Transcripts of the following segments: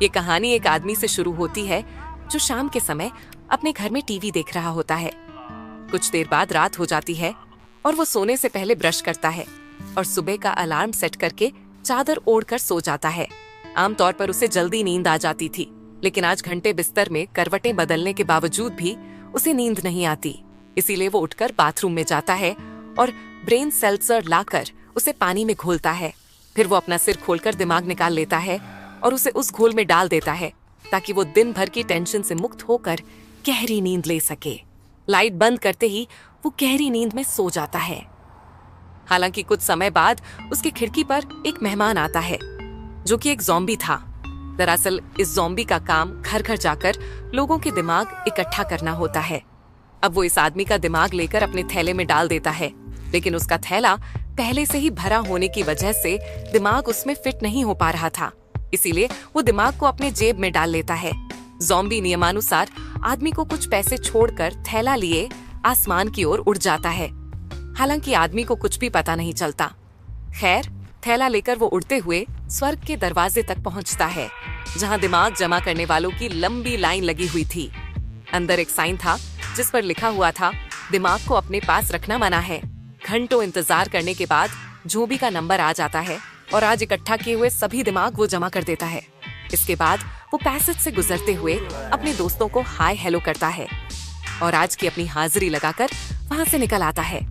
ये कहानी एक आदमी से शुरू होती है जो शाम के समय अपने घर में टीवी देख रहा होता है। कुछ देर बाद रात हो जाती है और वो सोने से पहले ब्रश करता है और सुबह का अलार्म सेट करके चादर ओढ़कर सो जाता है। आमतौर पर उसे जल्दी नींद आ जाती थी, लेकिन आज घंटे बिस्तर में करवटें बदलने के बावजूद भी उसे नींद नहीं आती। इसीलिए वो उठकर बाथरूम में जाता है और ब्रेन सेल्सर लाकर उसे पानी में घोलता है। फिर वो अपना सिर खोलकर दिमाग निकाल लेता है और उसे उस घोल में डाल देता है ताकि वो दिन भर की टेंशन से मुक्त होकर गहरी नींद ले सके। लाइट बंद करते ही वो गहरी नींद में सो जाता है। हालांकि कुछ समय बाद उसकी खिड़की पर एक मेहमान आता है जो कि एक ज़ॉम्बी था। दरअसल इस ज़ॉम्बी का काम घर घर जाकर लोगों के दिमाग इकट्ठा करना होता है। अब वो इस आदमी का दिमाग लेकर अपने थैले में डाल देता है, लेकिन उसका थैला पहले से ही भरा होने की वजह से दिमाग उसमें फिट नहीं हो पा रहा था। इसीलिए वो दिमाग को अपने जेब में डाल लेता है। ज़ॉम्बी नियमानुसार आदमी को कुछ पैसे छोड़कर थैला लिए आसमान की ओर उड़ जाता है। हालांकि आदमी को कुछ भी पता नहीं चलता। खैर, थैला लेकर वो उड़ते हुए स्वर्ग के दरवाजे तक पहुंचता है, जहां दिमाग जमा करने वालों की लंबी लाइन लगी हुई थी। अंदर एक साइन था जिस पर लिखा हुआ था, दिमाग को अपने पास रखना मना है। घंटों इंतजार करने के बाद जोबी का नंबर आ जाता है और आज इकट्ठा किए हुए सभी दिमाग वो जमा कर देता है। इसके बाद वो पैसेज से गुजरते हुए अपने दोस्तों को हाय हेलो करता है और आज की अपनी हाजिरी लगाकर वहां से निकल आता है।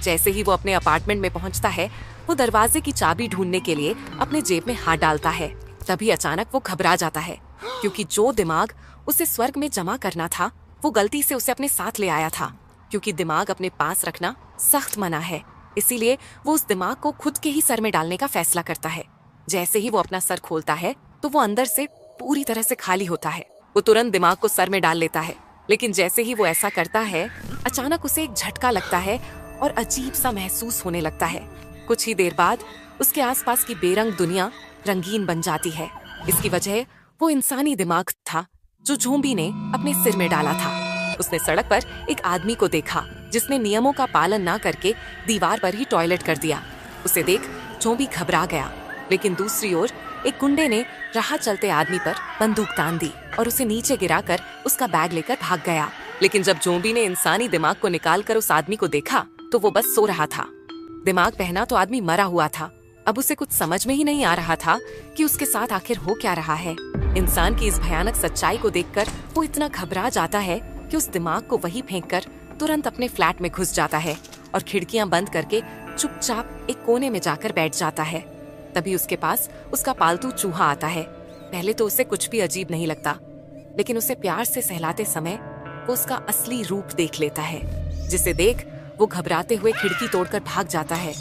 जैसे ही वो अपने अपार्टमेंट में पहुंचता है, वो दरवाजे की चाबी ढूंढने के लिए अपने जेब में हाथ डालता है। तभी अचानक वो घबरा जाता है, क्योंकि जो दिमाग उसे स्वर्ग में जमा करना था वो गलती से उसे अपने साथ ले आया था। क्योंकि दिमाग अपने पास रखना सख्त मना है, इसीलिए वो उस दिमाग को खुद के ही सर में डालने का फैसला करता है। जैसे ही वो अपना सर खोलता है तो वो अंदर से पूरी तरह से खाली होता है। वो तुरंत दिमाग को सर में डाल लेता है, लेकिन जैसे ही वो ऐसा करता है, अचानक उसे एक झटका लगता है और अजीब सा महसूस होने लगता है। कुछ ही देर बाद उसके आसपास की बेरंग दुनिया रंगीन बन जाती है। इसकी वजह वो इंसानी दिमाग था जो ज़ॉम्बी ने अपने सिर में डाला था। उसने सड़क पर एक आदमी को देखा जिसने नियमों का पालन ना करके दीवार पर ही टॉयलेट कर दिया। उसे देख ज़ॉम्बी घबरा गया, लेकिन दूसरी ओर एक गुंडे ने राह चलते आदमी पर बंदूक तान दी और उसे नीचे गिराकर उसका बैग लेकर भाग गया। लेकिन जब ज़ॉम्बी ने इंसानी दिमाग को निकालकर उस आदमी को देखा तो वो बस सो रहा था। दिमाग पहना तो आदमी मरा हुआ था। अब उसे कुछ समझ में ही नहीं आ रहा था कि उसके साथ आखिर हो क्या रहा है। इंसान की इस भयानक सच्चाई को देखकर वो इतना घबरा जाता है कि उस दिमाग को वहीं फेंककर तुरंत अपने फ्लैट में घुस जाता है और खिड़कियां बंद करके चुपचाप एक कोने में जाकर बैठ जाता है। तभी उसके पास उसका पालतू चूहा आता है। पहले तो उसे कुछ भी अजीब नहीं लगता, लेकिन उसे प्यार से सहलाते समय वो उसका असली रूप देख लेता है, जिसे देख वो घबराते हुए खिड़की तोड़कर भाग जाता है।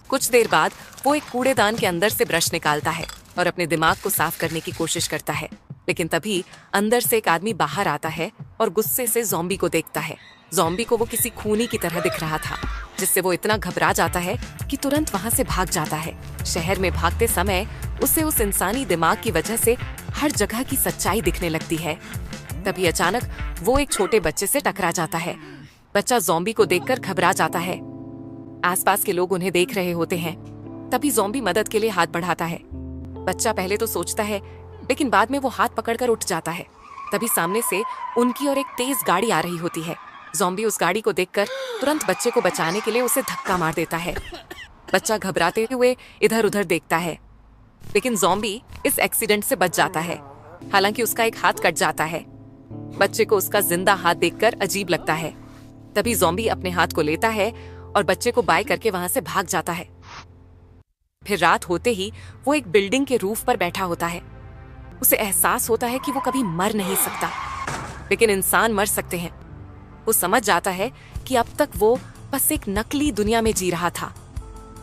कुछ देर बाद वो एक कूड़ेदान के अंदर से ब्रश निकालता है और अपने दिमाग को साफ करने की कोशिश करता है, लेकिन तभी अंदर से एक आदमी बाहर आता है और गुस्से से ज़ॉम्बी को देखता है। ज़ॉम्बी को वो किसी खूनी की तरह दिख रहा था, जिससे वो इतना घबरा जाता है कि तुरंत वहां से भाग जाता है। शहर में भागते समय उसे उस इंसानी दिमाग की वजह से हर जगह की सच्चाई दिखने लगती है। तभी अचानक वो एक छोटे बच्चे से टकरा जाता है। बच्चा ज़ॉम्बी को देखकर घबरा जाता है। आसपास के लोग उन्हें देख रहे होते हैं। तभी ज़ॉम्बी मदद के लिए हाथ बढ़ाता है। बच्चा पहले तो सोचता है, लेकिन बाद में वो हाथ पकड़कर उठ जाता है। तभी सामने से उनकी और एक तेज गाड़ी आ रही होती है। ज़ॉम्बी उस गाड़ी को देखकर तुरंत बच्चे को बचाने के लिए उसे धक्का मार देता है। बच्चा घबराते हुए इधर उधर देखता है, लेकिन ज़ॉम्बी इस एक्सीडेंट से बच जाता है। हालांकि उसका एक हाथ कट जाता है। बच्चे को उसका जिंदा हाथ देखकर अजीब लगता है। तभी ज़ॉम्बी अपने हाथ को लेता है और बच्चे को बाय करके वहां से भाग जाता है। फिर रात होते ही वो एक बिल्डिंग के रूफ पर बैठा होता है। उसे एहसास होता है कि वो कभी मर नहीं सकता, लेकिन इंसान मर सकते हैं। वो समझ जाता है कि अब तक वो बस एक नकली दुनिया में जी रहा था।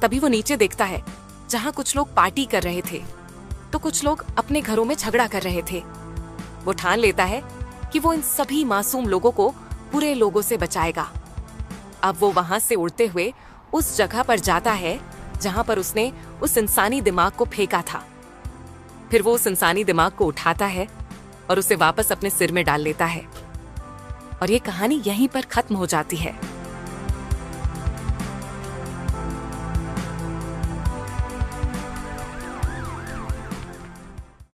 तभी वो नीचे देखता है, जहां कुछ लोग पार्टी कर रहे थे तो कुछ लोग अपने घरों में झगड़ा कर रहे थे। वो ठान लेता है कि वो इन सभी मासूम लोगों को बुरे लोगों से बचाएगा। अब वो वहां से उड़ते हुए उस जगह पर जाता है जहां पर उसने उस इंसानी दिमाग को फेंका था। फिर वो उस इंसानी दिमाग को उठाता है और उसे वापस अपने सिर में डाल लेता है। और ये कहानी यहीं पर खत्म हो जाती है।